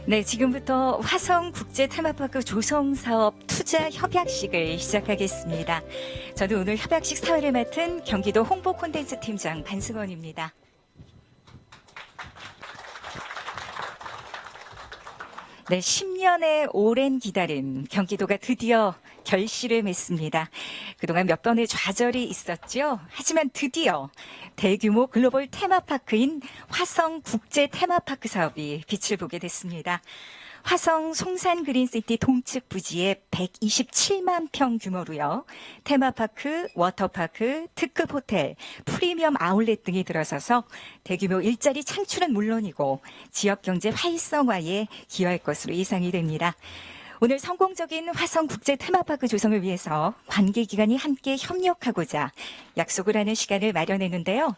네, 지금부터 화성국제테마파크 조성사업 투자 협약식을 시작하겠습니다. 저는 오늘 협약식 사회를 맡은 경기도 홍보 콘텐츠 팀장 반승원입니다. 네, 10년의 오랜 기다림, 경기도가 드디어 결실을 맺습니다. 그동안 몇 번의 좌절이 있었죠. 하지만 드디어 대규모 글로벌 테마파크인 화성 국제 테마파크 사업이 빛을 보게 됐습니다. 화성 송산 그린시티 동측 부지에 127만 평 규모로요. 테마파크, 워터파크, 특급 호텔, 프리미엄 아울렛 등이 들어서서 대규모 일자리 창출은 물론이고 지역 경제 활성화에 기여할 것으로 예상이 됩니다. 오늘 성공적인 화성 국제 테마파크 조성을 위해서 관계기관이 함께 협력하고자 약속을 하는 시간을 마련했는데요.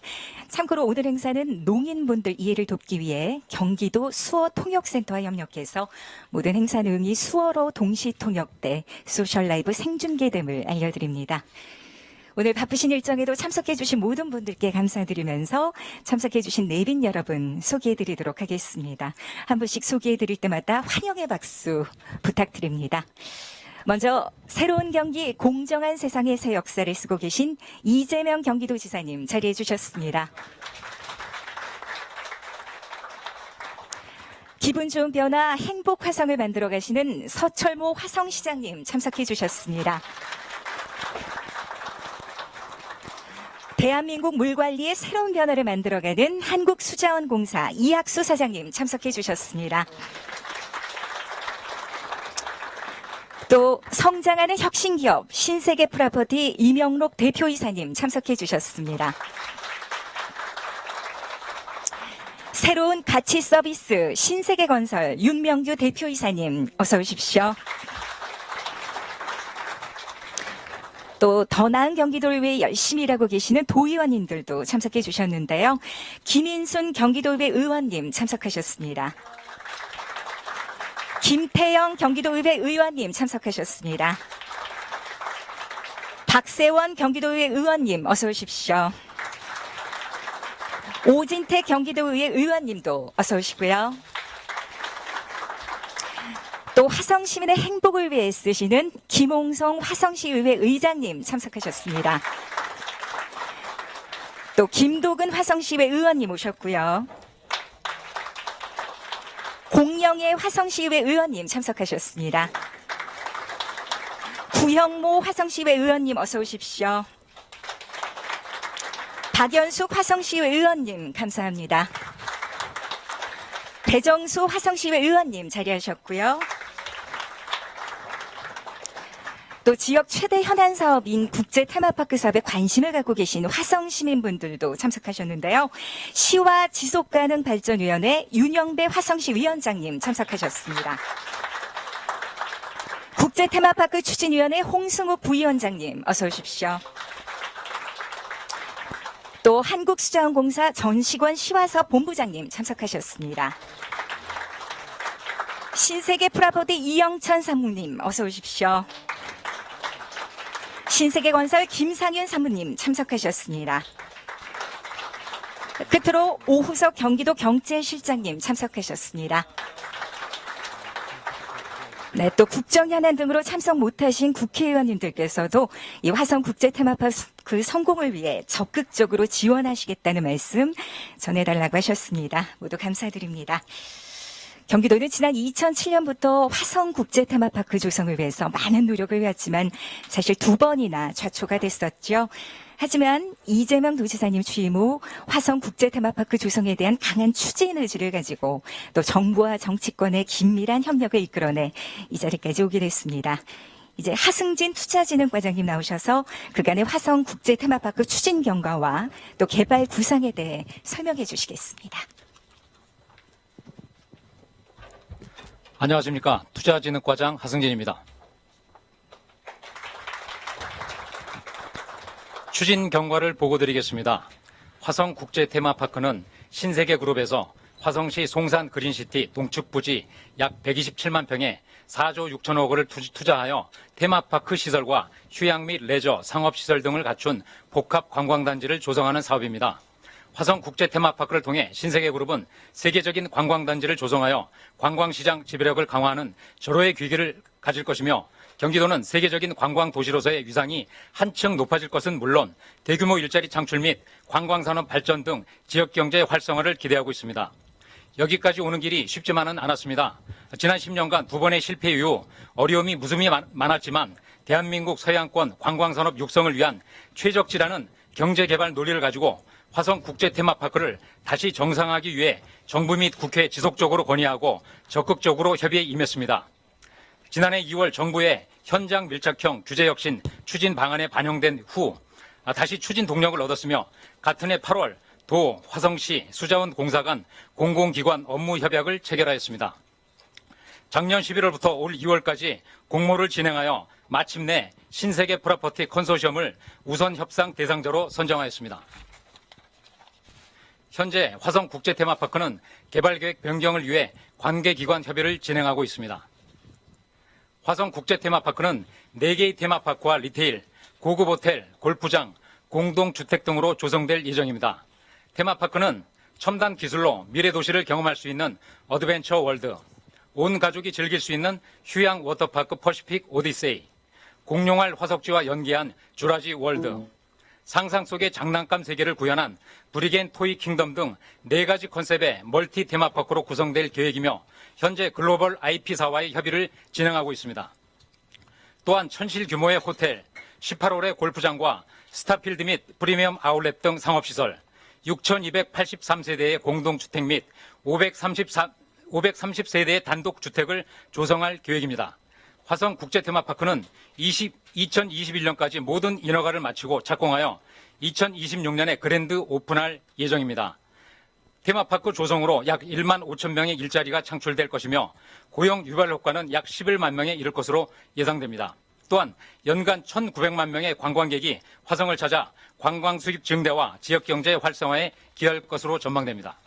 참고로 오늘 행사는 농인분들 이해를 돕기 위해 경기도 수어통역센터와 협력해서 모든 행사 내용이 수어로 동시 통역돼 소셜 라이브 생중계됨을 알려드립니다. 오늘 바쁘신 일정에도 참석해주신 모든 분들께 감사드리면서 참석해주신 내빈 여러분 소개해드리도록 하겠습니다. 한 분씩 소개해드릴 때마다 환영의 박수 부탁드립니다. 먼저 새로운 경기 공정한 세상의 새 역사를 쓰고 계신 이재명 경기도지사님 자리해 주셨습니다. 기분 좋은 변화 행복 화성을 만들어 가시는 서철모 화성시장님 참석해 주셨습니다. 대한민국 물관리의 새로운 변화를 만들어가는 한국수자원공사 이학수 사장님 참석해 주셨습니다. 또 성장하는 혁신기업 신세계 프로퍼티 이명록 대표이사님 참석해 주셨습니다. 새로운 가치 서비스 신세계건설 윤명규 대표이사님 어서 오십시오. 또 더 나은 경기도를 위해 열심히 일하고 계시는 도의원님들도 참석해 주셨는데요. 김인순 경기도의회 의원님 참석하셨습니다. 김태영 경기도의회 의원님 참석하셨습니다. 박세원 경기도의회 의원님 어서 오십시오. 오진택 경기도의회 의원님도 어서 오시고요. 또 화성시민의 행복을 위해 쓰시는 김홍성 화성시의회 의장님 참석하셨습니다. 또 김도근 화성시의회 의원님 오셨고요. 공영애 화성시의회 의원님 참석하셨습니다. 구형모 화성시의회 의원님 어서 오십시오. 박연숙 화성시의회 의원님 감사합니다. 배정수 화성시의회 의원님 자리하셨고요. 또 지역 최대 현안 사업인 국제 테마파크 사업에 관심을 갖고 계신 화성 시민분들도 참석하셨는데요. 시와 지속가능발전위원회 윤영배 화성시 위원장님 참석하셨습니다. 국제 테마파크 추진위원회 홍승욱 부위원장님 어서 오십시오. 또 한국수자원공사 전식원 시화사업 본부장님 참석하셨습니다. 신세계 프로퍼티 이영천 사무님 어서 오십시오. 신세계건설 김상윤 사무님 참석하셨습니다. 끝으로 오후석 경기도 경제실장님 참석하셨습니다. 네, 또 국정현안 등으로 참석 못하신 국회의원님들께서도 이 화성 국제 테마파크 성공을 위해 적극적으로 지원하시겠다는 말씀 전해달라고 하셨습니다. 모두 감사드립니다. 경기도는 지난 2007년부터 화성 국제 테마파크 조성을 위해서 많은 노력을 해왔지만 사실 2번이나 좌초가 됐었죠. 하지만 이재명 도지사님 취임 후 화성 국제 테마파크 조성에 대한 강한 추진 의지를 가지고 또 정부와 정치권의 긴밀한 협력을 이끌어내 이 자리까지 오게 됐습니다. 이제 하승진 투자진흥과장님 나오셔서 그간의 화성 국제 테마파크 추진 경과와 또 개발 구상에 대해 설명해 주시겠습니다. 안녕하십니까. 투자진흥과장 하승진입니다. 추진 경과를 보고드리겠습니다. 화성 국제 테마파크는 신세계그룹에서 화성시 송산 그린시티 동측 부지 약 127만 평에 4조 6천억 원을 투자하여 테마파크 시설과 휴양 및 레저, 상업시설 등을 갖춘 복합 관광단지를 조성하는 사업입니다. 화성국제 테마파크를 통해 신세계그룹은 세계적인 관광단지를 조성하여 관광시장 지배력을 강화하는 절호의 기기를 가질 것이며 경기도는 세계적인 관광도시로서의 위상이 한층 높아질 것은 물론 대규모 일자리 창출 및 관광산업 발전 등 지역경제 활성화를 기대하고 있습니다. 여기까지 오는 길이 쉽지만은 않았습니다. 지난 10년간 두 번의 실패 이후 어려움이 무수히 많았지만 대한민국 서해안권 관광산업 육성을 위한 최적지라는 경제개발 논리를 가지고 화성국제 테마파크를 다시 정상화하기 위해 정부 및 국회에 지속적으로 건의하고 적극적으로 협의에 임했습니다. 지난해 2월 정부의 현장 밀착형 규제혁신 추진 방안에 반영된 후 다시 추진 동력을 얻었으며 같은 해 8월 도 화성시 수자원공사 간 공공기관 업무 협약을 체결하였습니다. 작년 11월부터 올 2월까지 공모를 진행하여 마침내 신세계 프로퍼티 컨소시엄을 우선 협상 대상자로 선정하였습니다. 현재 화성국제 테마파크는 개발계획 변경을 위해 관계기관 협의를 진행하고 있습니다. 화성국제 테마파크는 4개의 테마파크와 리테일, 고급 호텔, 골프장, 공동주택 등으로 조성될 예정입니다. 테마파크는 첨단 기술로 미래 도시를 경험할 수 있는 어드벤처 월드, 온 가족이 즐길 수 있는 휴양 워터파크 퍼시픽 오디세이, 공룡알 화석지와 연계한 주라지 월드, 상상 속의 장난감 세계를 구현한 브리겐 토이 킹덤 등 4가지 컨셉의 멀티 테마파크로 구성될 계획이며 현재 글로벌 IP사와의 협의를 진행하고 있습니다. 또한 천실 규모의 호텔, 18홀의 골프장과 스타필드 및 프리미엄 아울렛 등 상업시설, 6,283세대의 공동주택 및 530세대의 단독주택을 조성할 계획입니다. 화성국제 테마파크는 2021년까지 모든 인허가를 마치고 착공하여 2026년에 그랜드 오픈할 예정입니다. 테마파크 조성으로 약 1만 5천 명의 일자리가 창출될 것이며 고용 유발 효과는 약 11만 명에 이를 것으로 예상됩니다. 또한 연간 1,900만 명의 관광객이 화성을 찾아 관광 수입 증대와 지역경제 활성화에 기여할 것으로 전망됩니다.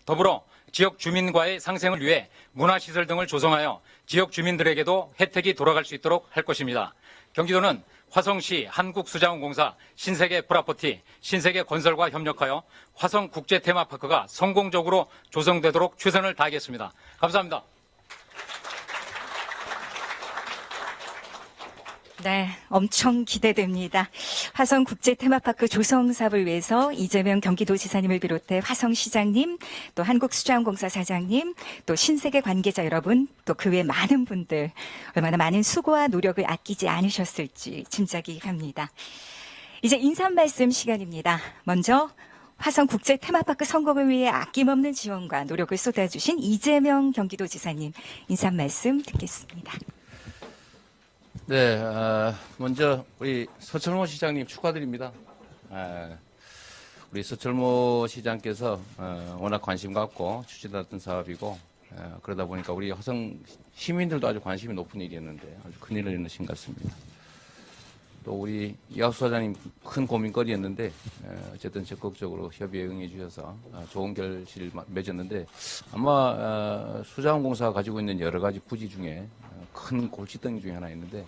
더불어 지역 주민과의 상생을 위해 문화시설 등을 조성하여 지역 주민들에게도 혜택이 돌아갈 수 있도록 할 것입니다. 경기도는 화성시 한국수자원공사 신세계 프로퍼티, 신세계건설과 협력하여 화성국제 테마파크가 성공적으로 조성되도록 최선을 다하겠습니다. 감사합니다. 네, 엄청 기대됩니다. 화성국제 테마파크 조성 사업을 위해서 이재명 경기도지사님을 비롯해 화성시장님, 또 한국수자원공사 사장님, 또 신세계 관계자 여러분, 또 그 외 많은 분들 얼마나 많은 수고와 노력을 아끼지 않으셨을지 짐작이 갑니다. 이제 인사 말씀 시간입니다. 먼저 화성국제 테마파크 성공을 위해 아낌없는 지원과 노력을 쏟아주신 이재명 경기도지사님 인사 말씀 듣겠습니다. 네, 먼저 우리 서철모 시장님 축하드립니다. 우리 서철모 시장께서 워낙 관심 갖고 추진했던 사업이고 그러다 보니까 우리 화성 시민들도 아주 관심이 높은 일이었는데 아주 큰일을 일으킨 것 같습니다. 또 우리 이학수 사장님 큰 고민거리였는데 어쨌든 적극적으로 협의에 응해 주셔서 좋은 결실을 맺었는데 아마 수자원공사가 가지고 있는 여러 가지 부지 중에 큰 골칫덩이 중에 하나 있는데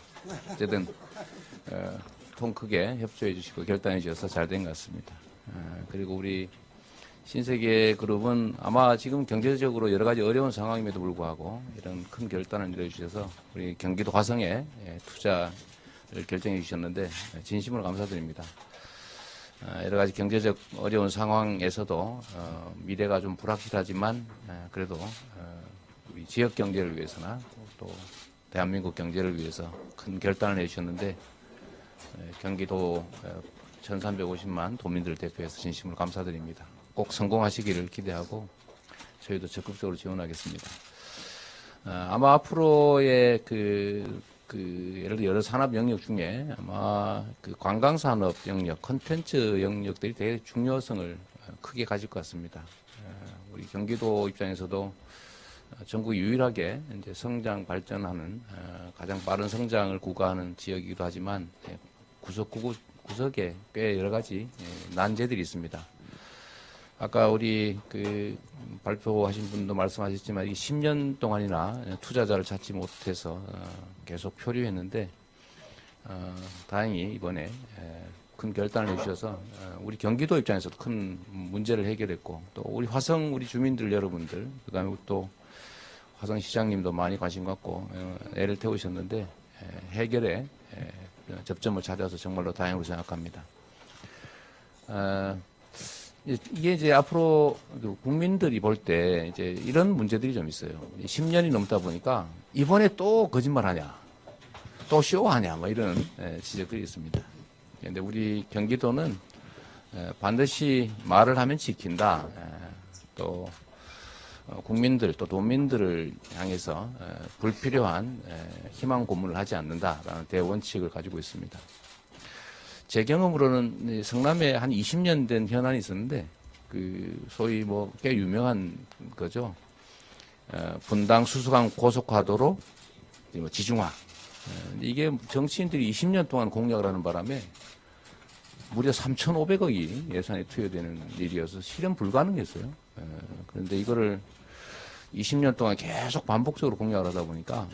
어쨌든 통 크게 협조해 주시고 결단해 주셔서 잘 된 것 같습니다. 그리고 우리 신세계 그룹은 아마 지금 경제적으로 여러 가지 어려운 상황임에도 불구하고 이런 큰 결단을 내려주셔서 우리 경기도 화성에 투자를 결정해 주셨는데 진심으로 감사드립니다. 여러 가지 경제적 어려운 상황에서도 미래가 좀 불확실하지만 그래도 우리 지역 경제를 위해서나 또 대한민국 경제를 위해서 큰 결단을 해주셨는데 경기도 1350만 도민들을 대표해서 진심으로 감사드립니다. 꼭 성공하시기를 기대하고 저희도 적극적으로 지원하겠습니다. 아마 앞으로의 예를 들어 여러 산업 영역 중에 아마 그 관광산업 영역, 콘텐츠 영역들이 되게 중요성을 크게 가질 것 같습니다. 우리 경기도 입장에서도 전국 유일하게 이제 성장 발전하는 가장 빠른 성장을 구가하는 지역이기도 하지만 구석에 꽤 여러 가지 난제들이 있습니다. 아까 우리 발표하신 분도 말씀하셨지만 이 10년 동안이나 투자자를 찾지 못해서 계속 표류했는데 다행히 이번에 큰 결단을 해주셔서 우리 경기도 입장에서도 큰 문제를 해결했고 또 우리 화성 우리 주민들 여러분들 그다음에 또 화성시장님도 많이 관심 갖고 애를 태우셨는데 해결에 접점을 찾아서 정말로 다행으로 생각합니다. 이게 이제 앞으로 국민들이 볼 때 이제 이런 문제들이 좀 있어요. 10년이 넘다 보니까 이번에 또 거짓말하냐, 또 쇼하냐, 뭐 이런 지적들이 있습니다. 그런데 우리 경기도는 반드시 말을 하면 지킨다. 또 국민들 또 도민들을 향해서 불필요한 희망 고문을 하지 않는다라는 대원칙을 가지고 있습니다. 제 경험으로는 성남에 한 20년 된 현안이 있었는데 그 소위 뭐 꽤 유명한 거죠. 분당 수수강 고속화도로 지중화. 이게 정치인들이 20년 동안 공약을 하는 바람에 무려 3,500억이 예산이 투여되는 일이어서 실현 불가능했어요. 그런데 이거를 20년 동안 계속 반복적으로 공약을 하다 보니까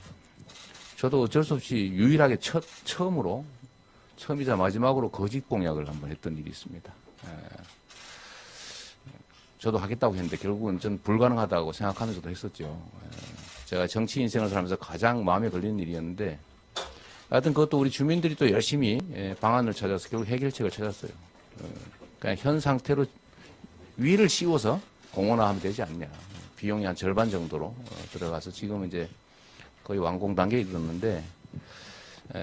저도 어쩔 수 없이 유일하게 처음이자 마지막으로 거짓 공약을 한번 했던 일이 있습니다. 저도 하겠다고 했는데 결국은 전 불가능하다고 생각하면서도 했었죠. 제가 정치 인생을 살면서 가장 마음에 걸리는 일이었는데 하여튼 그것도 우리 주민들이 또 열심히 방안을 찾아서 결국 해결책을 찾았어요. 그냥 현 상태로 위를 씌워서 공원화하면 되지 않냐. 비용이 한 절반 정도로 들어가서 지금은 이제 거의 완공 단계에 이르렀는데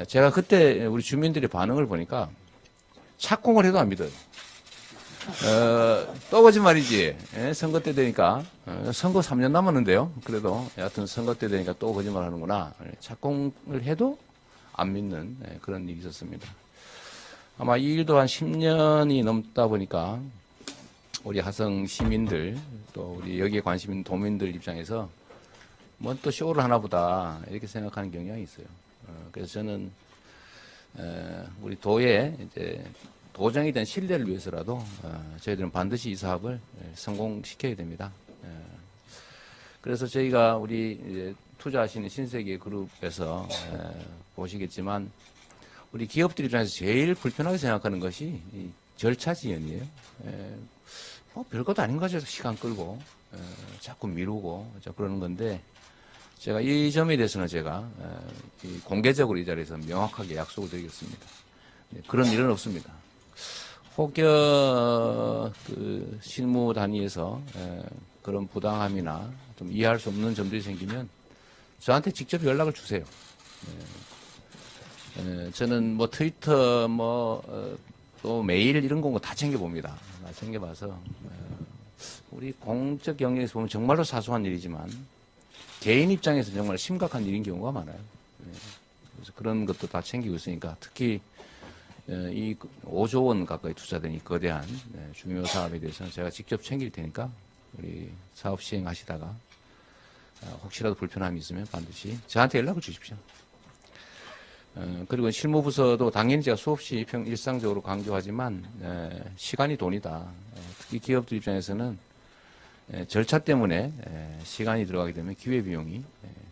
제가 그때 우리 주민들의 반응을 보니까 착공을 해도 안 믿어요. 또 거짓말이지. 선거 때 되니까 선거 3년 남았는데요. 그래도 여하튼 선거 때 되니까 또 거짓말 하는구나. 착공을 해도 안 믿는 그런 일이 있었습니다. 아마 이 일도 한 10년이 넘다 보니까 우리 화성 시민들 또 우리 여기에 관심 있는 도민들 입장에서 뭐 또 쇼를 하나 보다 이렇게 생각하는 경향이 있어요. 그래서 저는 우리 도에 이제 도정이 된 신뢰를 위해서라도 저희들은 반드시 이 사업을 성공시켜야 됩니다. 그래서 저희가 우리 이제 투자하시는 신세계 그룹에서 보시겠지만 우리 기업들 입장에서 제일 불편하게 생각하는 것이 이 절차 지연이에요. 뭐 별것도 아닌 거죠. 시간 끌고 자꾸 미루고 그러는 건데 제가 이 점에 대해서는 제가 공개적으로 이 자리에서 명확하게 약속을 드리겠습니다. 그런 일은 없습니다. 혹여 그 실무 단위에서 그런 부당함이나 좀 이해할 수 없는 점들이 생기면 저한테 직접 연락을 주세요. 저는 뭐 트위터 또 메일 이런 거 다 챙겨봅니다. 다 챙겨봐서 우리 공적 영역에서 보면 정말로 사소한 일이지만 개인 입장에서 정말 심각한 일인 경우가 많아요. 그래서 그런 것도 다 챙기고 있으니까 특히 이 5조 원 가까이 투자된 이 거대한 중요 사업에 대해서는 제가 직접 챙길 테니까 우리 사업 시행하시다가 혹시라도 불편함이 있으면 반드시 저한테 연락을 주십시오. 그리고 실무부서도 당연히 제가 수없이 일상적으로 강조하지만 시간이 돈이다. 특히 기업들 입장에서는 절차 때문에 시간이 들어가게 되면 기회비용이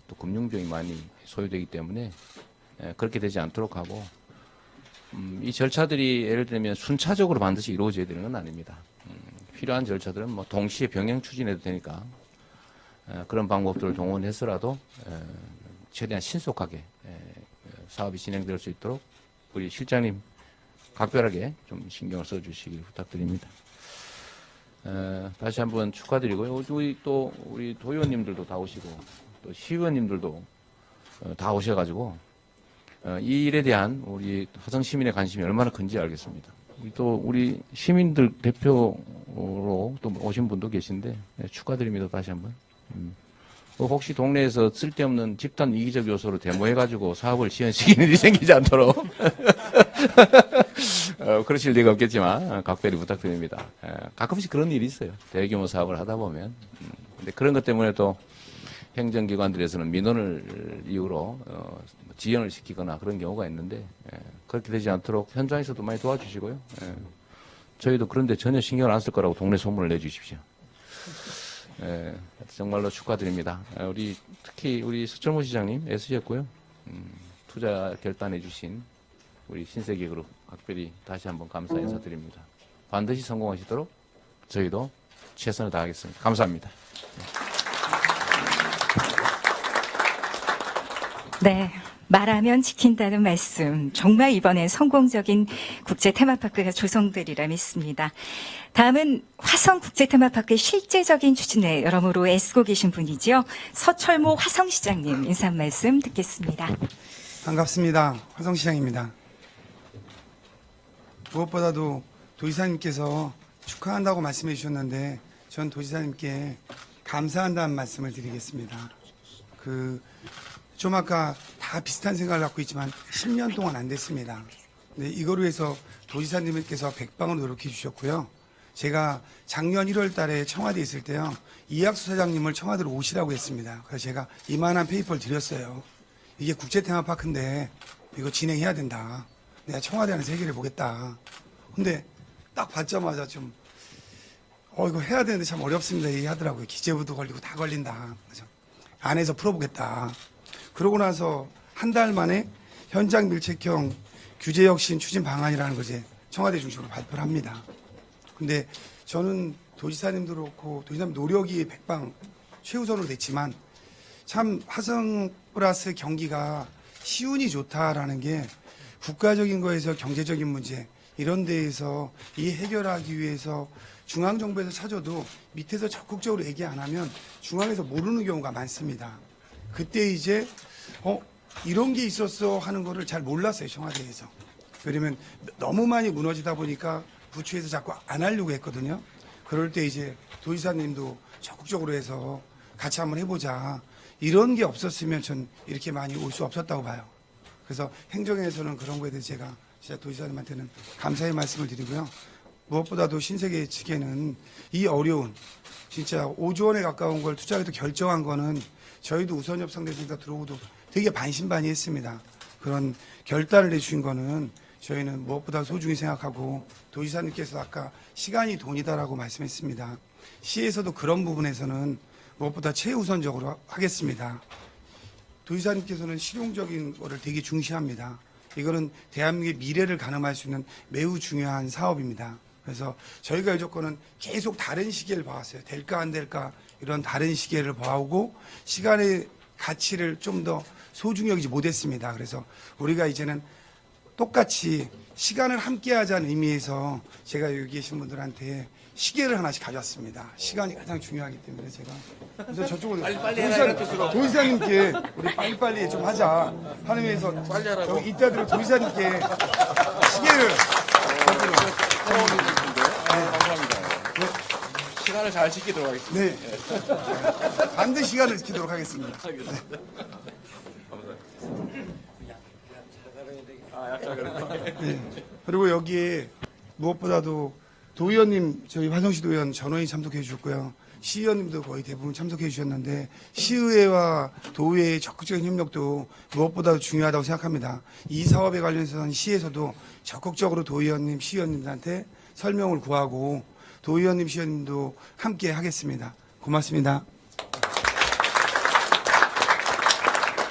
또 금융비용이 많이 소요되기 때문에 그렇게 되지 않도록 하고 이 절차들이 예를 들면 순차적으로 반드시 이루어져야 되는 건 아닙니다. 필요한 절차들은 뭐 동시에 병행 추진해도 되니까 그런 방법들을 동원해서라도 최대한 신속하게 사업이 진행될 수 있도록 우리 실장님 각별하게 좀 신경을 써주시길 부탁드립니다. 다시 한번 축하드리고요. 우리 도의원님들도 다 오시고 또 시의원님들도 다 오셔가지고 이 일에 대한 우리 화성 시민의 관심이 얼마나 큰지 알겠습니다. 우리 시민들 대표로 또 오신 분도 계신데 축하드립니다. 다시 한번. 혹시 동네에서 쓸데없는 집단 이기적 요소로 데모해가지고 사업을 지연시키는 일이 생기지 않도록 그러실 리가 없겠지만 각별히 부탁드립니다. 가끔씩 그런 일이 있어요. 대규모 사업을 하다 보면. 근데 그런 것 때문에 또 행정기관들에서는 민원을 이유로 지연을 시키거나 그런 경우가 있는데 그렇게 되지 않도록 현장에서도 많이 도와주시고요. 저희도 그런데 전혀 신경을 안 쓸 거라고 동네 소문을 내주십시오. 정말로 축하드립니다. 특히 우리 서철모 시장님 애쓰셨고요. 투자 결단해 주신 우리 신세계그룹 각별히 다시 한번 감사 인사드립니다. 반드시 성공하시도록 저희도 최선을 다하겠습니다. 감사합니다. 네. 말하면 지킨다는 말씀. 정말 이번엔 성공적인 국제 테마파크가 조성되리라 믿습니다. 다음은 화성 국제 테마파크의 실제적인 추진에 여러모로 애쓰고 계신 분이죠. 서철모 화성시장님 인사 한 말씀 듣겠습니다. 반갑습니다. 화성시장입니다. 무엇보다도 도지사님께서 축하한다고 말씀해 주셨는데 전 도지사님께 감사한다는 말씀을 드리겠습니다. 좀 아까 다 비슷한 생각을 갖고 있지만 10년 동안 안 됐습니다. 네, 이거로 해서 도지사님께서 백방을 노력해 주셨고요. 제가 작년 1월 달에 청와대에 있을 때요. 이학수 사장님을 청와대로 오시라고 했습니다. 그래서 제가 이만한 페이퍼를 드렸어요. 이게 국제 테마파크인데 이거 진행해야 된다. 내가 청와대 안에서 해결해 보겠다. 근데 딱 받자마자 이거 해야 되는데 참 어렵습니다. 얘기하더라고요. 기재부도 걸리고 다 걸린다. 그래서 안에서 풀어보겠다. 그러고 나서 한 달 만에 현장 밀착형 규제 혁신 추진 방안이라는 것을 청와대 중심으로 발표를 합니다. 근데 저는 도지사님도 그렇고 도지사님 노력이 백방 최우선으로 됐지만 참 화성 플러스 경기가 시운이 좋다라는 게 국가적인 거에서 경제적인 문제 이런 데에서 이 해결하기 위해서 중앙정부에서 찾아도 밑에서 적극적으로 얘기 안 하면 중앙에서 모르는 경우가 많습니다. 그때 이제 이런 게 있었어 하는 거를 잘 몰랐어요, 청와대에서. 왜냐면 너무 많이 무너지다 보니까 부처에서 자꾸 안 하려고 했거든요. 그럴 때 이제 도지사님도 적극적으로 해서 같이 한번 해보자. 이런 게 없었으면 전 이렇게 많이 올 수 없었다고 봐요. 그래서 행정에서는 그런 거에 대해서 제가 진짜 도지사님한테는 감사의 말씀을 드리고요. 무엇보다도 신세계 측에는 이 어려운 진짜 5조 원에 가까운 걸 투자하기도 결정한 거는 저희도 우선협상대에서 들어오고도 되게 반신반의했습니다. 그런 결단을 내주신 거는 저희는 무엇보다 소중히 생각하고 도지사님께서 아까 시간이 돈이다라고 말씀했습니다. 시에서도 그런 부분에서는 무엇보다 최우선적으로 하겠습니다. 도지사님께서는 실용적인 거를 되게 중시합니다. 이거는 대한민국의 미래를 가늠할 수 있는 매우 중요한 사업입니다. 그래서 저희가 이 조건은 계속 다른 시계를 봐왔어요. 될까 안 될까 이런 다른 시계를 봐오고 시간의 가치를 좀 더 소중히 여기지 못했습니다. 그래서 우리가 이제는 똑같이 시간을 함께 하자는 의미에서 제가 여기 계신 분들한테 시계를 하나씩 가져왔습니다. 시간이 가장 중요하기 때문에 제가 그래서 저쪽으로 도지사님께 우리 빨리빨리 좀 하자 하는 의미에서 저기 이따들 도지사님께 시계를 감사합니다. 시간을 잘 지키도록 하겠습니다. 네. 반드시 시간을 지키도록 하겠습니다. 네. 그리고 여기에 무엇보다도 도의원님, 저희 화성시 도의원 전원이 참석해 주셨고요. 시의원님도 거의 대부분 참석해 주셨는데 시의회와 도의회의 적극적인 협력도 무엇보다도 중요하다고 생각합니다. 이 사업에 관련해서는 시에서도 적극적으로 도의원님, 시의원님들한테 설명을 구하고 도의원님, 시의원님도 함께 하겠습니다. 고맙습니다.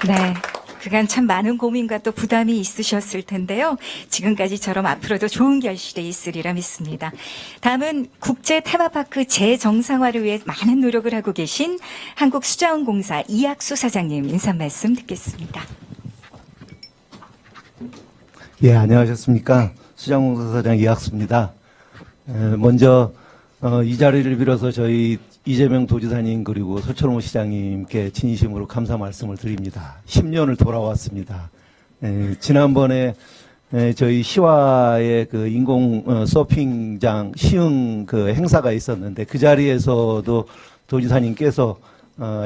네. 그간 참 많은 고민과 또 부담이 있으셨을 텐데요. 지금까지처럼 앞으로도 좋은 결실이 있으리라 믿습니다. 다음은 국제 테마파크 재정상화를 위해 많은 노력을 하고 계신 한국수자원공사 이학수 사장님 인사 말씀 듣겠습니다. 예, 안녕하셨습니까. 수자원공사 사장 이학수입니다. 먼저 이 자리를 빌어서 저희 이재명 도지사님 그리고 서철모 시장님께 진심으로 감사 말씀을 드립니다. 10년을 돌아왔습니다. 지난번에 저희 시와의 그 인공 서핑장 시흥 그 행사가 있었는데 그 자리에서도 도지사님께서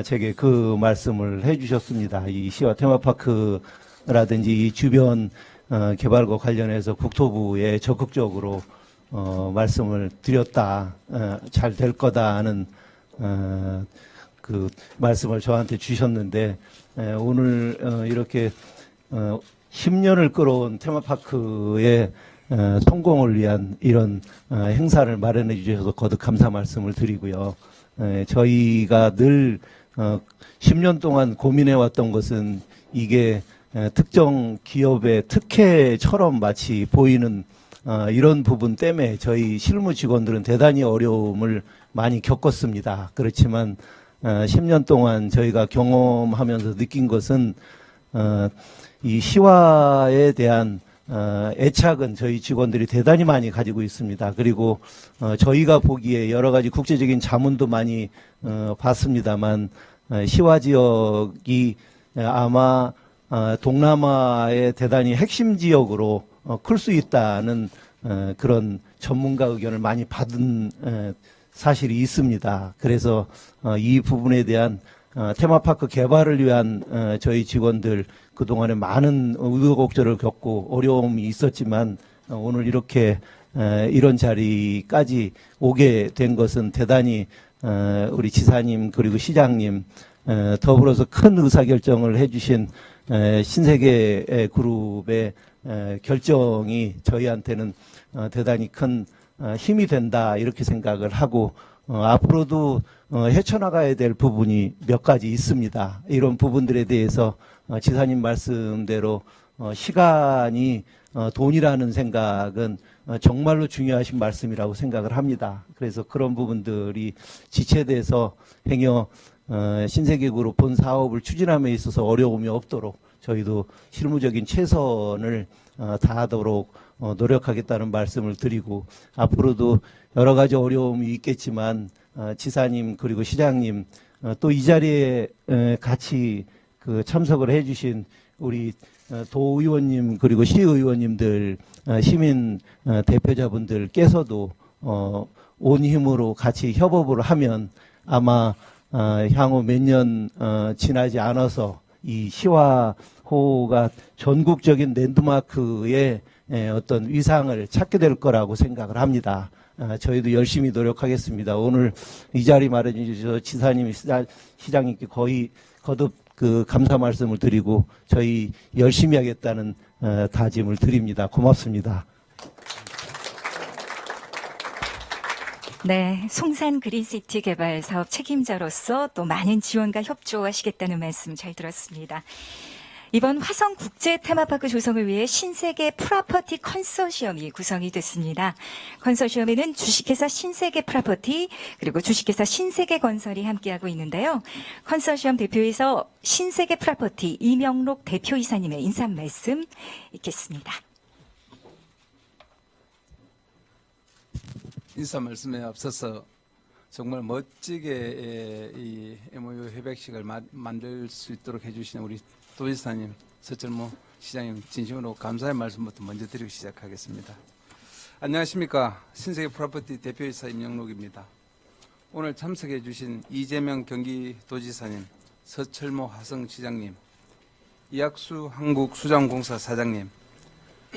제게 그 말씀을 해주셨습니다. 이 시와 테마파크라든지 이 주변 개발과 관련해서 국토부에 적극적으로 말씀을 드렸다. 잘 될 거다 하는 그 말씀을 저한테 주셨는데 오늘 이렇게 10년을 끌어온 테마파크의 성공을 위한 이런 행사를 마련해 주셔서 거듭 감사 말씀을 드리고요. 저희가 늘 10년 동안 고민해 왔던 것은 이게 특정 기업의 특혜처럼 마치 보이는 이런 부분 때문에 저희 실무 직원들은 대단히 어려움을 많이 겪었습니다. 그렇지만 10년 동안 저희가 경험하면서 느낀 것은 이 시와에 대한 애착은 저희 직원들이 대단히 많이 가지고 있습니다. 그리고 저희가 보기에 여러 가지 국제적인 자문도 많이 받습니다만 시와 지역이 아마 동남아의 대단히 핵심 지역으로 클 수 있다는 그런 전문가 의견을 많이 받은 사실이 있습니다. 그래서 이 부분에 대한 테마파크 개발을 위한 저희 직원들 그동안에 많은 우여곡절을 겪고 어려움이 있었지만 오늘 이렇게 이런 자리까지 오게 된 것은 대단히 우리 지사님 그리고 시장님 더불어서 큰 의사결정을 해주신 신세계 그룹의 결정이 저희한테는 대단히 큰 힘이 된다 이렇게 생각을 하고 앞으로도 헤쳐나가야 될 부분이 몇 가지 있습니다. 이런 부분들에 대해서 지사님 말씀대로 시간이 돈이라는 생각은 정말로 중요하신 말씀이라고 생각을 합니다. 그래서 그런 부분들이 지체돼서 행여 신세계그룹 본 사업을 추진함에 있어서 어려움이 없도록 저희도 실무적인 최선을 다하도록 노력하겠다는 말씀을 드리고 앞으로도 여러 가지 어려움이 있겠지만 지사님 그리고 시장님 또 이 자리에 같이 그 참석을 해주신 우리 도의원님 그리고 시의원님들 시민 대표자분들께서도 온 힘으로 같이 협업을 하면 아마 향후 몇 년 지나지 않아서 이 시화호가 전국적인 랜드마크의 어떤 위상을 찾게 될 거라고 생각을 합니다. 저희도 열심히 노력하겠습니다. 오늘 이 자리 마련해 주셔서 지사님, 시장님께 거의 거듭 그 감사 말씀을 드리고 저희 열심히 하겠다는 다짐을 드립니다. 고맙습니다. 네, 송산 그린시티 개발 사업 책임자로서 또 많은 지원과 협조하시겠다는 말씀 잘 들었습니다. 이번 화성 국제 테마파크 조성을 위해 신세계 프로퍼티 컨소시엄이 구성이 됐습니다. 컨소시엄에는 주식회사 신세계 프로퍼티 그리고 주식회사 신세계 건설이 함께하고 있는데요. 컨소시엄 대표이사 신세계 프로퍼티 이명록 대표이사님의 인사 말씀 있겠습니다. 인사 말씀에 앞서서 정말 멋지게 이 MOU 협약식을 만들 수 있도록 해주신 우리 도지사님, 서철모 시장님 진심으로 감사의 말씀부터 먼저 드리고 시작하겠습니다. 안녕하십니까. 신세계 프로퍼티 대표이사 임영록입니다. 오늘 참석해 주신 이재명 경기도지사님, 서철모 화성시장님, 이학수 한국수자공사 사장님,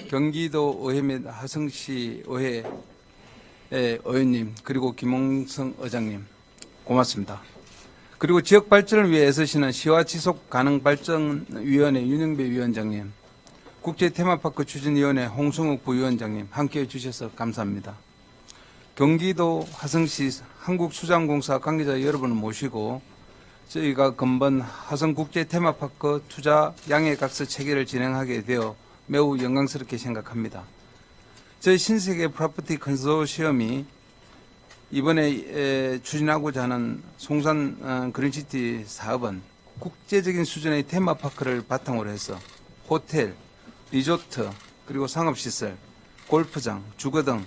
경기도 의회 및 화성시 의회 의원님, 그리고 김홍성 의장님 고맙습니다. 그리고 지역 발전을 위해 애쓰시는 시와 지속 가능 발전위원회 윤영배 위원장님, 국제 테마파크 추진위원회 홍승욱 부위원장님 함께해 주셔서 감사합니다. 경기도 화성시 한국수자공사 관계자 여러분을 모시고 저희가 금번 화성 국제 테마파크 투자 양해각서 체결을 진행하게 되어 매우 영광스럽게 생각합니다. 저희 신세계 프로퍼티 컨소시엄이 이번에 추진하고자 하는 송산 그린시티 사업은 국제적인 수준의 테마파크를 바탕으로 해서 호텔, 리조트, 그리고 상업시설, 골프장, 주거 등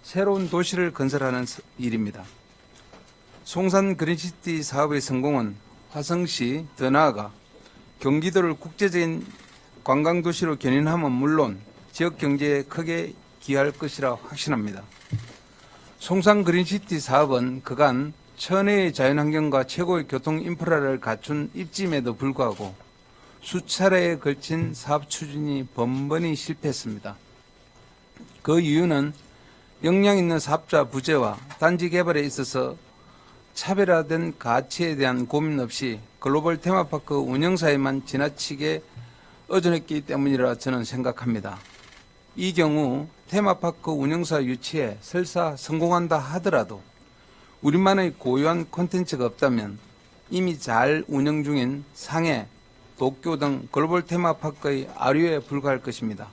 새로운 도시를 건설하는 일입니다. 송산 그린시티 사업의 성공은 화성시 더 나아가 경기도를 국제적인 관광도시로 견인함은 물론 지역 경제에 크게 기여할 것이라 확신합니다. 송산 그린시티 사업은 그간 천혜의 자연환경과 최고의 교통 인프라를 갖춘 입지임에도 불구하고 수차례에 걸친 사업 추진이 번번이 실패했습니다. 그 이유는 역량 있는 사업자 부재와 단지 개발에 있어서 차별화된 가치에 대한 고민 없이 글로벌 테마파크 운영사에만 지나치게 의존했기 때문이라 저는 생각합니다. 이 경우 테마파크 운영사 유치에 설사 성공한다 하더라도 우리만의 고유한 콘텐츠가 없다면 이미 잘 운영 중인 상해 도쿄 등 글로벌 테마파크의 아류에 불과할 것입니다.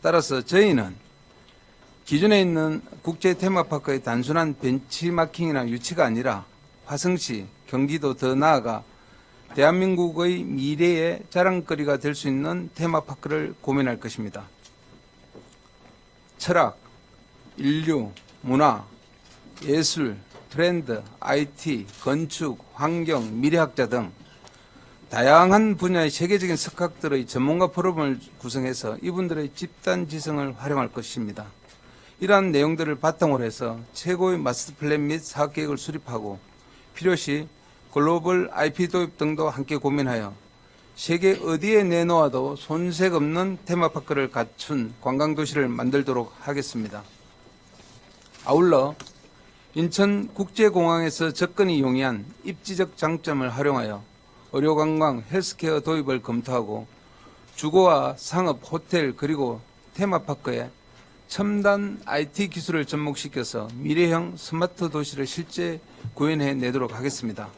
따라서 저희는 기존에 있는 국제 테마파크의 단순한 벤치마킹이나 유치가 아니라 화성시, 경기도 더 나아가 대한민국의 미래의 자랑거리가 될 수 있는 테마파크를 고민할 것입니다. 철학, 인류, 문화, 예술, 트렌드, IT, 건축, 환경, 미래학자 등 다양한 분야의 세계적인 석학들의 전문가 포럼을 구성해서 이분들의 집단 지성을 활용할 것입니다. 이러한 내용들을 바탕으로 해서 최고의 마스터 플랜 및 사업계획을 수립하고 필요시 글로벌 IP 도입 등도 함께 고민하여 세계 어디에 내놓아도 손색 없는 테마파크를 갖춘 관광도시를 만들도록 하겠습니다. 아울러 인천국제공항에서 접근이 용이한 입지적 장점을 활용하여 의료관광, 헬스케어 도입을 검토하고 주거와 상업, 호텔 그리고 테마파크에 첨단 IT 기술을 접목시켜서 미래형 스마트 도시를 실제 구현해 내도록 하겠습니다.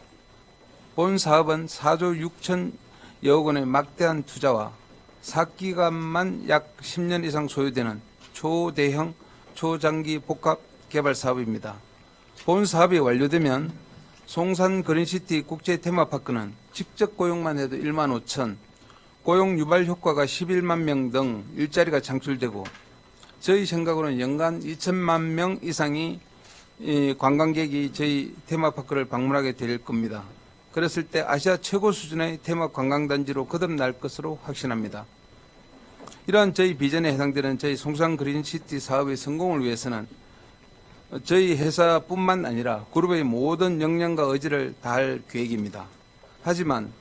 본 사업은 4조 6천여억 원의 막대한 투자와 사기간만 약 10년 이상 소요되는 초대형 초장기 복합 개발 사업입니다. 본 사업이 완료되면 송산 그린시티 국제 테마파크는 직접 고용만 해도 1만 5천, 고용 유발 효과가 11만 명 등 일자리가 창출되고 저희 생각으로는 연간 2천만 명 이상이 관광객이 저희 테마파크를 방문하게 될 겁니다. 그랬을 때 아시아 최고 수준의 테마 관광단지로 거듭날 것으로 확신합니다. 이러한 저희 비전에 해당되는 저희 송산 그린시티 사업의 성공을 위해서는 저희 회사뿐만 아니라 그룹의 모든 역량과 의지를 다할 계획입니다. 하지만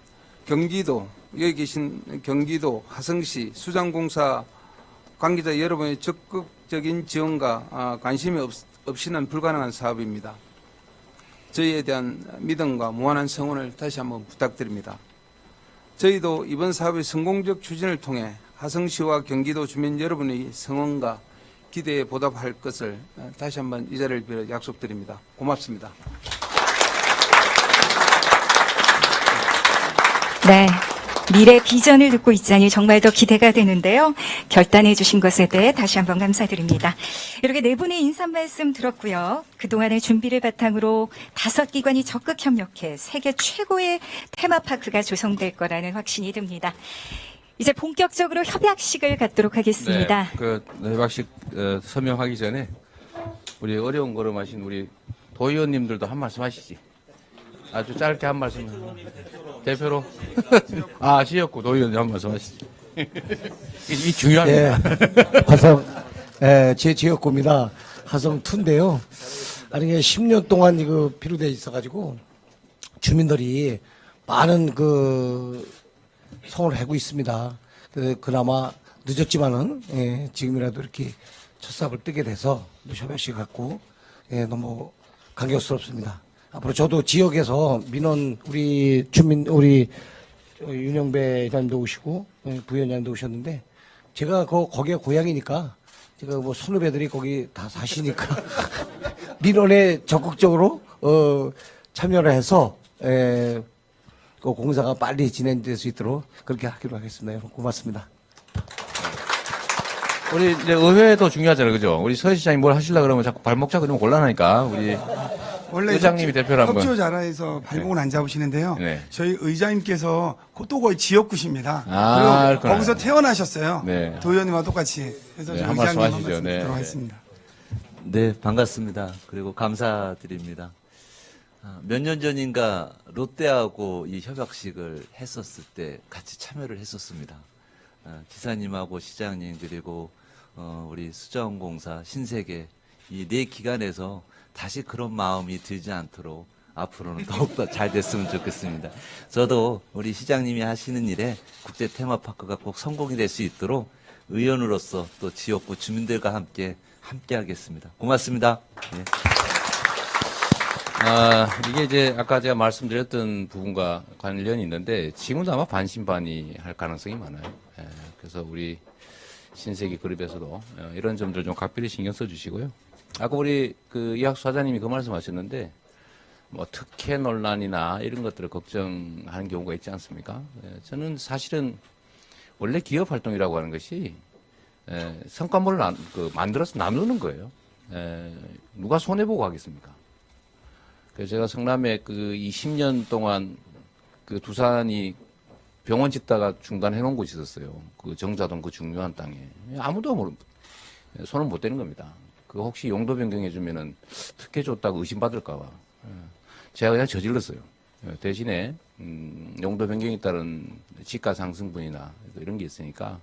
경기도, 여기 계신 경기도, 화성시, 수장공사 관계자 여러분의 적극적인 지원과 관심이 없이는 불가능한 사업입니다. 저희에 대한 믿음과 무한한 성원을 다시 한번 부탁드립니다. 저희도 이번 사업의 성공적 추진을 통해 화성시와 경기도 주민 여러분의 성원과 기대에 보답할 것을 다시 한번 이 자리를 빌어 약속드립니다. 고맙습니다. 네. 미래 비전을 듣고 있자니 정말 더 기대가 되는데요. 결단해 주신 것에 대해 다시 한번 감사드립니다. 이렇게 네 분의 인사 말씀 들었고요. 그동안의 준비를 바탕으로 5기관이 적극 협력해 세계 최고의 테마파크가 조성될 거라는 확신이 듭니다. 이제 본격적으로 협약식을 갖도록 하겠습니다. 네, 그 협약식 서명하기 전에 우리 어려운 걸음하신 우리 도의원님들도 한 말씀 하시지. 아주 짧게 한 말씀. 대표로. 아, 지역구 도의원님 한 말씀 하시지. 이 중요합니다. 예, 화성, 제 지역구입니다. 화성2인데요. 아니, 10년 동안 이거 비료돼 있어가지고 주민들이 많은 성을 하고 있습니다. 그나마 늦었지만은, 지금이라도 이렇게 첫 삽을 뜨게 돼서 협약식 갖고, 너무 감격스럽습니다. 앞으로 저도 지역에서 민원, 우리 주민, 우리 윤영배 회장님도 오시고, 부위원장님도 오셨는데, 제가 거기가 고향이니까, 제가 뭐 선후배들이 거기 다 사시니까, 민원에 적극적으로, 참여를 해서, 그 공사가 빨리 진행될 수 있도록 그렇게 하기로 하겠습니다. 여러분, 고맙습니다. 우리 이제 의회도 중요하잖아요. 그죠? 우리 서 시장이 뭘 하시려고 그러면 자꾸 발목 잡으면 곤란하니까, 우리. 원래 의장님이 대표로 한번. 협조자라에서 발목을 안 잡으시는데요. 네. 저희 의장님께서 또 거의 지역구십니다. 아, 그리고 그렇구나. 거기서 태어나셨어요. 네. 도의원님과 똑같이. 그래서 네, 저희 한 말씀 의장님 한 하시죠. 말씀 네. 드리도록 하겠습니다. 네, 반갑습니다. 그리고 감사드립니다. 몇 년 전인가 롯데하고 이 협약식을 했었을 때 같이 참여를 했었습니다. 지사님하고 시장님 그리고 우리 수자원공사 신세계 이 네 기관에서 다시 그런 마음이 들지 않도록 앞으로는 더욱더 잘 됐으면 좋겠습니다. 저도 우리 시장님이 하시는 일에 국제 테마파크가 꼭 성공이 될 수 있도록 의원으로서 또 지역구 주민들과 함께 하겠습니다. 고맙습니다. 네. 이게 이제 아까 제가 말씀드렸던 부분과 관련이 있는데 지금도 아마 반신반의할 가능성이 많아요. 그래서 우리 신세계 그룹에서도 이런 점들 좀 각별히 신경 써주시고요. 아까 우리 이학수 사장님이 그 말씀하셨는데 뭐 특혜 논란이나 이런 것들을 걱정하는 경우가 있지 않습니까? 저는 사실은 원래 기업 활동이라고 하는 것이 성과물을 만들어서 나누는 거예요. 누가 손해보고 하겠습니까? 그래서 제가 성남에 그 20년 동안 그 두산이 병원 짓다가 중단해 놓은 곳이 있었어요. 그 정자동 그 중요한 땅에. 아무도 손을 못 대는 겁니다. 그 혹시 용도 변경해주면은 특혜 줬다고 의심받을까봐. 제가 그냥 저질렀어요. 대신에, 용도 변경에 따른 지가 상승분이나 이런 게 있으니까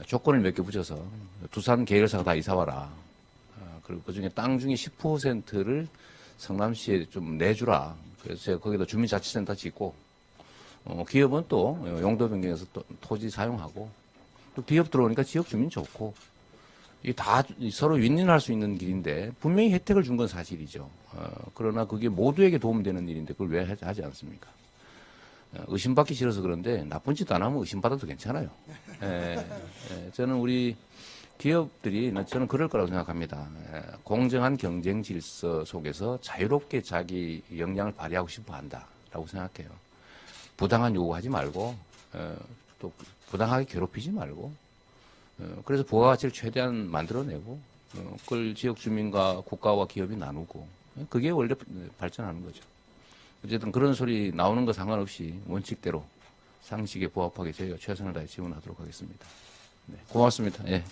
조건을 몇 개 붙여서 두산 계열사가 다 이사와라. 그리고 그 중에 땅 중에 10%를 성남시에 좀 내주라. 그래서 제가 거기다 주민자치센터 짓고, 기업은 또 용도 변경해서 또 토지 사용하고, 또 기업 들어오니까 지역 주민 좋고, 이게 다 서로 윈윈할 수 있는 길인데, 분명히 혜택을 준 건 사실이죠. 그러나 그게 모두에게 도움되는 일인데 그걸 왜 하지 않습니까? 의심받기 싫어서 그런데 나쁜 짓 안 하면 의심받아도 괜찮아요. 저는 우리 기업들이 저는 그럴 거라고 생각합니다. 공정한 경쟁 질서 속에서 자유롭게 자기 역량을 발휘하고 싶어 한다라고 생각해요. 부당한 요구하지 말고 또 부당하게 괴롭히지 말고 그래서 부가가치를 최대한 만들어내고 그걸 지역 주민과 국가와 기업이 나누고 그게 원래 발전하는 거죠. 어쨌든 그런 소리 나오는 거 상관없이 원칙대로 상식에 부합하게 저희가 최선을 다해 지원하도록 하겠습니다. 네, 고맙습니다. 예.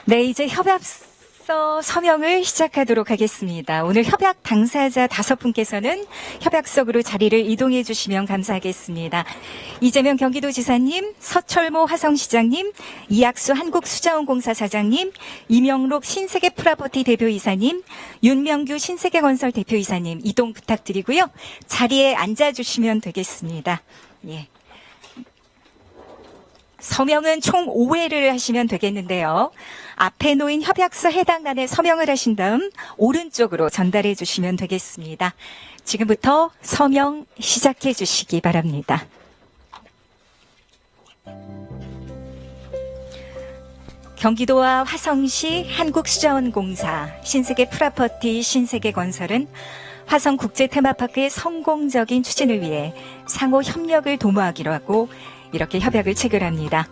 네, 이제 협약서 서명을 시작하도록 하겠습니다. 오늘 협약 당사자 5분께서는 협약석으로 자리를 이동해 주시면 감사하겠습니다. 이재명 경기도지사님, 서철모 화성시장님, 이학수 한국수자원공사 사장님, 이명록 신세계 프라퍼티 대표이사님, 윤명규 신세계건설 대표이사님 이동 부탁드리고요. 자리에 앉아주시면 되겠습니다. 예. 서명은 총 5회를 하시면 되겠는데요. 앞에 놓인 협약서 해당란에 서명을 하신 다음 오른쪽으로 전달해 주시면 되겠습니다. 지금부터 서명 시작해 주시기 바랍니다. 경기도와 화성시 한국수자원공사, 신세계 프라퍼티, 신세계건설은 화성국제 테마파크의 성공적인 추진을 위해 상호 협력을 도모하기로 하고 이렇게 협약을 체결합니다.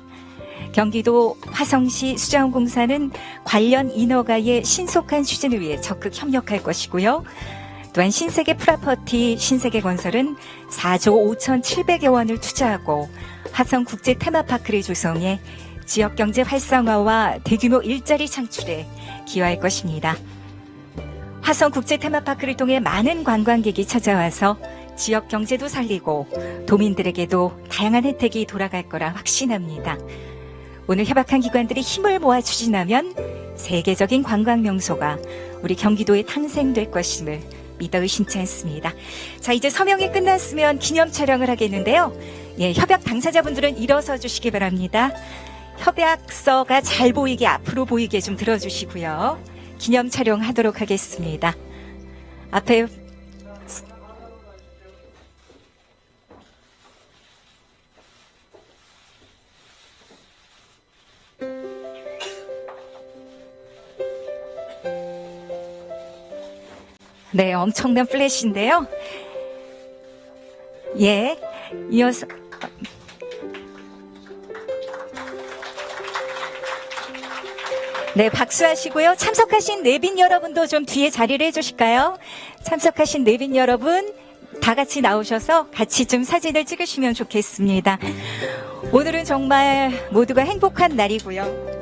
경기도 화성시 수자원공사는 관련 인허가의 신속한 추진을 위해 적극 협력할 것이고요. 또한 신세계 프라퍼티, 신세계건설은 4조 5,700여 원을 투자하고 화성국제 테마파크를 조성해 지역경제 활성화와 대규모 일자리 창출에 기여할 것입니다. 화성국제 테마파크를 통해 많은 관광객이 찾아와서 지역 경제도 살리고 도민들에게도 다양한 혜택이 돌아갈 거라 확신합니다. 오늘 협약한 기관들이 힘을 모아 추진하면 세계적인 관광 명소가 우리 경기도에 탄생될 것임을 믿어 의심치 않습니다. 자, 이제 서명이 끝났으면 기념 촬영을 하겠는데요. 예, 협약 당사자분들은 일어서 주시기 바랍니다. 협약서가 잘 보이게 앞으로 보이게 좀 들어주시고요. 기념 촬영하도록 하겠습니다. 앞에 네, 엄청난 플래시인데요. 예, 이어서 네, 박수하시고요. 참석하신 내빈 여러분도 좀 뒤에 자리를 해주실까요? 참석하신 내빈 여러분 다 같이 나오셔서 같이 좀 사진을 찍으시면 좋겠습니다. 오늘은 정말 모두가 행복한 날이고요.